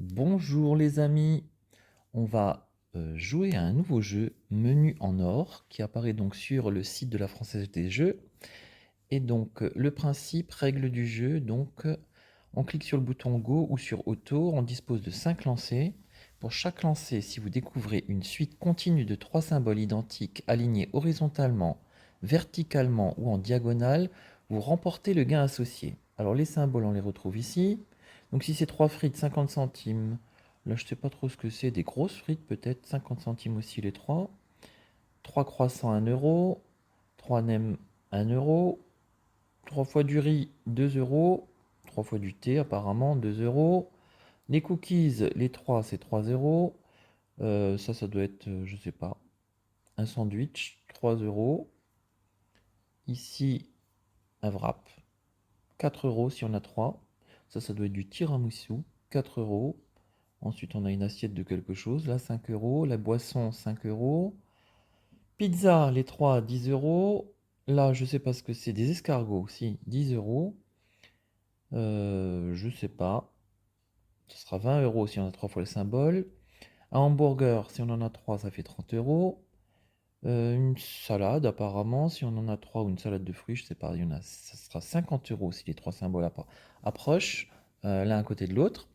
Bonjour les amis, on va jouer à un nouveau jeu menu en or qui apparaît donc sur le site de la Française des Jeux. Et donc le principe, règle du jeu, on clique sur le bouton Go ou sur Auto, on dispose de 5 lancers. Pour chaque lancer, si vous découvrez une suite continue de 3 symboles identiques alignés horizontalement, verticalement ou en diagonale, vous remportez le gain associé. Alors les symboles, on les retrouve ici. Donc si c'est 3 frites, 50 centimes. Là, je sais pas trop ce que c'est. Des grosses frites peut-être, 50 centimes aussi les 3. 3 croissants, 1 euro. 3 nems, 1 euro. 3 fois du riz, 2 euros. 3 fois du thé, apparemment, 2 euros. Les cookies, les 3, c'est 3 euros. Ça doit être, je sais pas, un sandwich, 3 euros. Ici, un wrap, 4 euros si on a 3. Ça doit être du tiramisu, 4 euros. Ensuite, on a une assiette de quelque chose, là, 5 euros. La boisson, 5 euros. Pizza, les 3, 10 euros. Là, je sais pas ce que c'est, des escargots aussi, 10 euros. Je sais pas. Ce sera 20 euros si on a 3 fois le symbole. Un hamburger, si on en a 3, ça fait 30 euros. Une salade, apparemment, si on en a 3 ou une salade de fruits, je sais pas, ça sera 50 euros si les 3 symboles approchent l'un à côté de l'autre.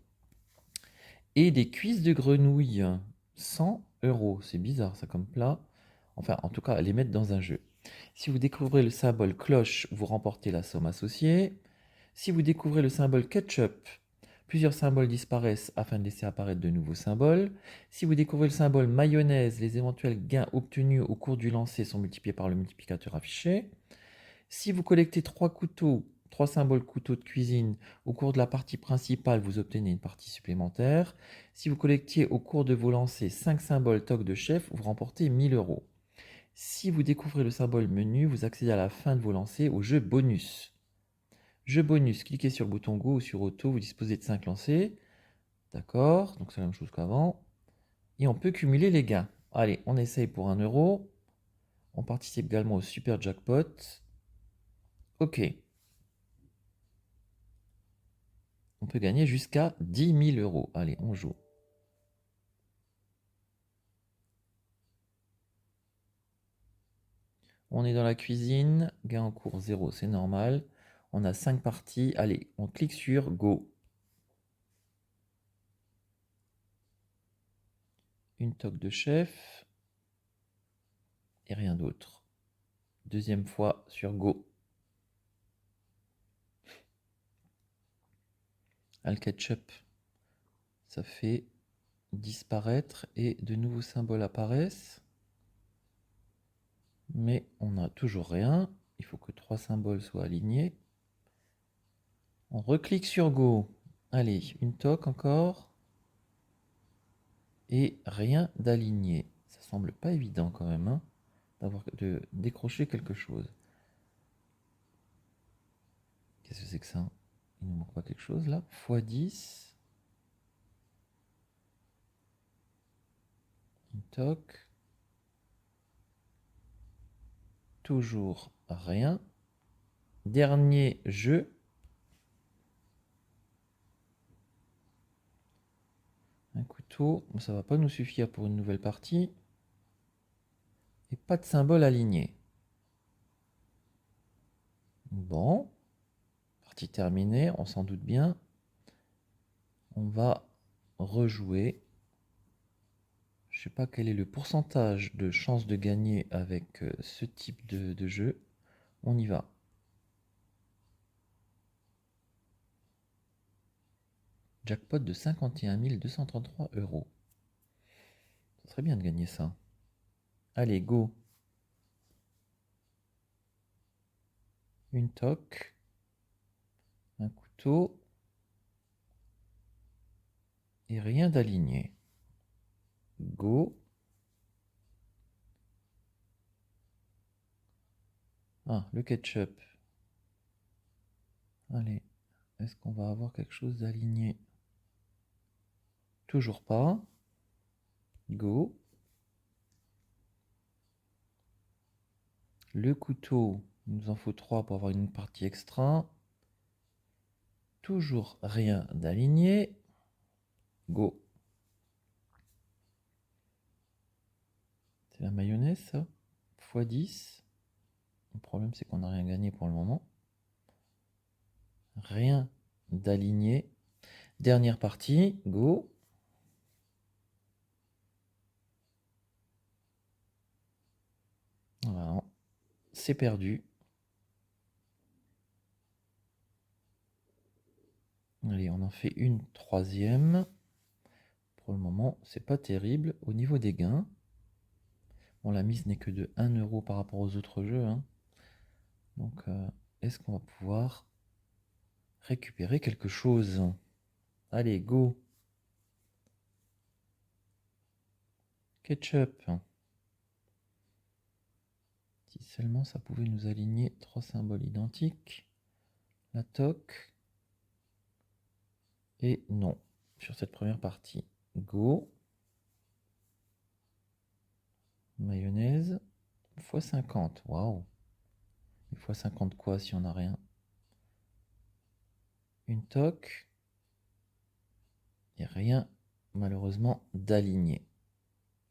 Et des cuisses de grenouille, 100 euros. C'est bizarre ça comme plat. Enfin, en tout cas, à les mettre dans un jeu. Si vous découvrez le symbole cloche, vous remportez la somme associée. Si vous découvrez le symbole ketchup, plusieurs symboles disparaissent afin de laisser apparaître de nouveaux symboles. Si vous découvrez le symbole mayonnaise, les éventuels gains obtenus au cours du lancer sont multipliés par le multiplicateur affiché. Si vous collectez 3 couteaux, 3 symboles couteaux de cuisine, au cours de la partie principale, vous obtenez une partie supplémentaire. Si vous collectiez au cours de vos lancers 5 symboles toc de chef, vous remportez 1000 euros. Si vous découvrez le symbole menu, vous accédez à la fin de vos lancers au jeu bonus. Jeu bonus, cliquez sur le bouton Go ou sur Auto, vous disposez de 5 lancers. D'accord, donc c'est la même chose qu'avant. Et on peut cumuler les gains. Allez, on essaye pour 1 euro. On participe également au super jackpot. Ok. On peut gagner jusqu'à 10 000 euros. Allez, on joue. On est dans la cuisine. Gain en cours 0, c'est normal. On a 5 parties. Allez, on clique sur Go. Une toque de chef. Et rien d'autre. Deuxième fois sur Go. Le ketchup, ça fait disparaître et de nouveaux symboles apparaissent. Mais on n'a toujours rien. Il faut que 3 symboles soient alignés. On reclique sur Go. Allez, une toque encore. Et rien d'aligné. Ça semble pas évident quand même, hein, de décrocher quelque chose. Qu'est-ce que c'est que ça? Il nous manque pas quelque chose là? x10. Une toque. Toujours rien. Dernier jeu. Un couteau. Ça va pas nous suffire pour une nouvelle partie. Et pas de symbole aligné. Bon. Partie terminée, on s'en doute bien. On va rejouer. Je ne sais pas quel est le pourcentage de chance de gagner avec ce type de jeu. On y va. Jackpot de 51 233 euros. Ça serait bien de gagner ça. Allez, go. Une toque. Un couteau. Et rien d'aligné. Go. Ah, le ketchup. Allez, est-ce qu'on va avoir quelque chose d'aligné? Toujours pas. Go. Le couteau, il nous en faut 3 pour avoir une partie extra. Toujours rien d'aligné. Go. C'est la mayonnaise, ça x 10. Le problème, c'est qu'on n'a rien gagné pour le moment. Rien d'aligné. Dernière partie, go. Voilà, c'est perdu. Allez, on en fait une troisième. Pour le moment, c'est pas terrible. Au niveau des gains, bon, la mise n'est que de 1 euro par rapport aux autres jeux, hein. Donc, est-ce qu'on va pouvoir récupérer quelque chose? Allez, go. Ketchup. Si seulement ça pouvait nous aligner 3 symboles identiques. La toque. Et non, sur cette première partie. Go. Mayonnaise. x 50. Waouh. x 50 quoi si on n'a rien? Une toque. Et rien, malheureusement, d'aligné.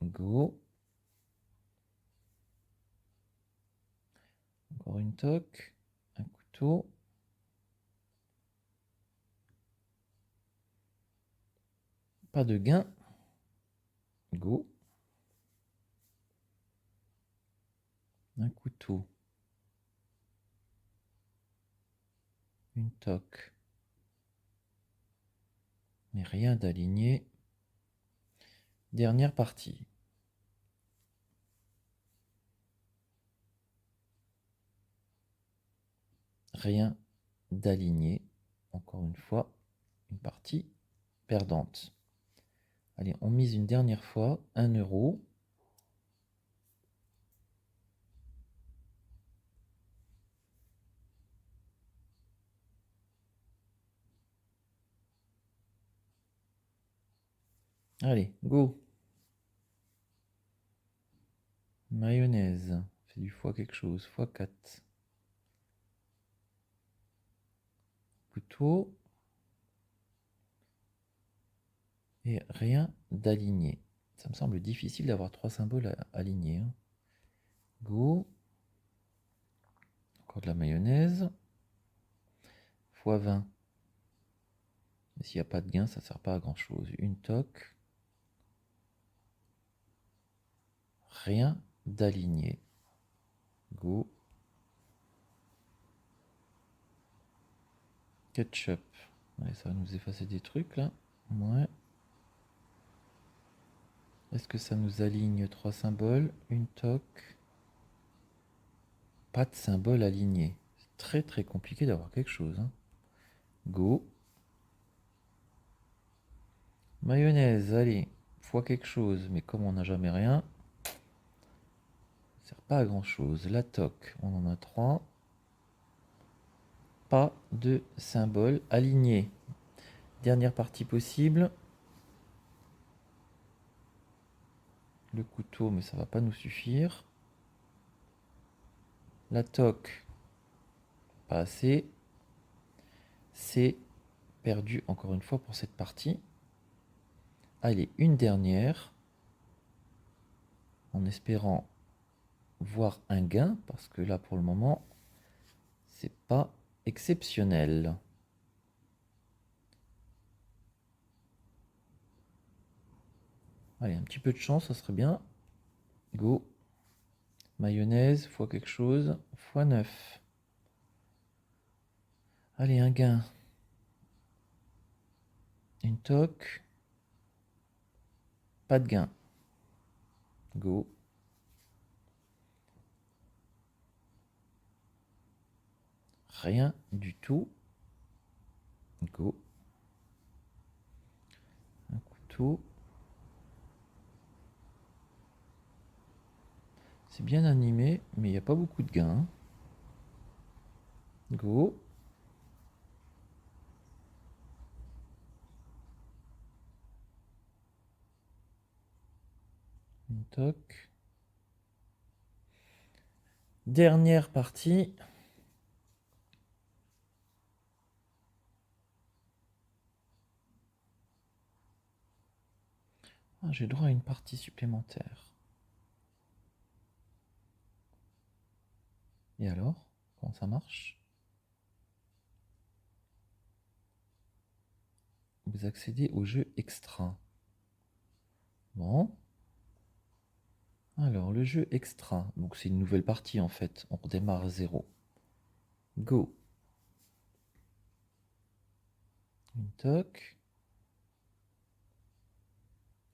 Go. Encore une toque. Un couteau. Pas de gain. Go. Un couteau. Une toque. Mais rien d'aligné. Dernière partie. Rien d'aligné. Encore une fois, une partie perdante. Allez, on mise une dernière fois. 1 euro. Allez, go. Mayonnaise. C'est du fois quelque chose. Fois 4. Couteau. Et rien d'aligné. Ça me semble difficile d'avoir 3 symboles alignés, hein. Go. Encore de la mayonnaise. Fois 20. Mais s'il n'y a pas de gain, ça ne sert pas à grand chose. Une toque. Rien d'aligné. Go. Ketchup. Allez, ça va nous effacer des trucs là. Ouais. Est-ce que ça nous aligne 3 symboles? Une toque. Pas de symbole aligné. C'est très très compliqué d'avoir quelque chose, hein. Go. Mayonnaise, allez. Fois quelque chose. Mais comme on n'a jamais rien, ça sert pas à grand chose. La toque, on en a 3. Pas de symbole aligné. Dernière partie possible. Le couteau, mais ça va pas nous suffire. La toque, pas assez. C'est perdu encore une fois pour cette partie. Allez, une dernière. En espérant voir un gain, parce que là pour le moment, c'est pas exceptionnel. Allez, un petit peu de chance, ça serait bien. Go. Mayonnaise, fois quelque chose, fois 9. Allez, un gain. Une toque. Pas de gain. Go. Rien du tout. Go. Un couteau. C'est bien animé, mais il n'y a pas beaucoup de gains. Go. Une toque. Dernière partie. Ah, j'ai droit à une partie supplémentaire. Et alors? Comment ça marche? Vous accédez au jeu extra. Bon. Alors, le jeu extra. Donc, c'est une nouvelle partie en fait. On redémarre à 0. Go. Une toc.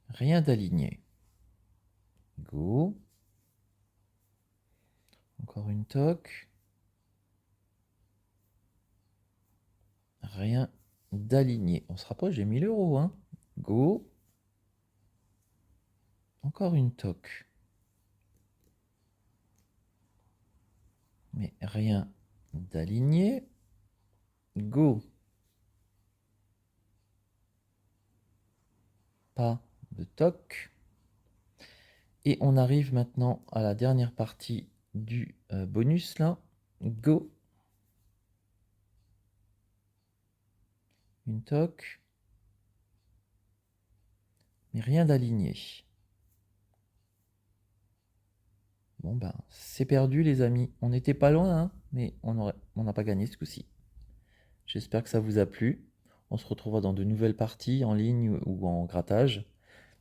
Rien d'aligné. Go. Encore une toc. Rien d'aligné. On se rapproche des 1000 euros, hein. Go. Encore une toc. Mais rien d'aligné. Go. Pas de toc. Et on arrive maintenant à la dernière partie du bonus là. Go. Une toc. Mais rien d'aligné. Bon ben, c'est perdu les amis. On n'était pas loin, hein, mais on n'a pas gagné ce coup-ci. J'espère que ça vous a plu. On se retrouvera dans de nouvelles parties en ligne ou en grattage.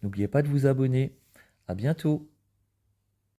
N'oubliez pas de vous abonner. À bientôt.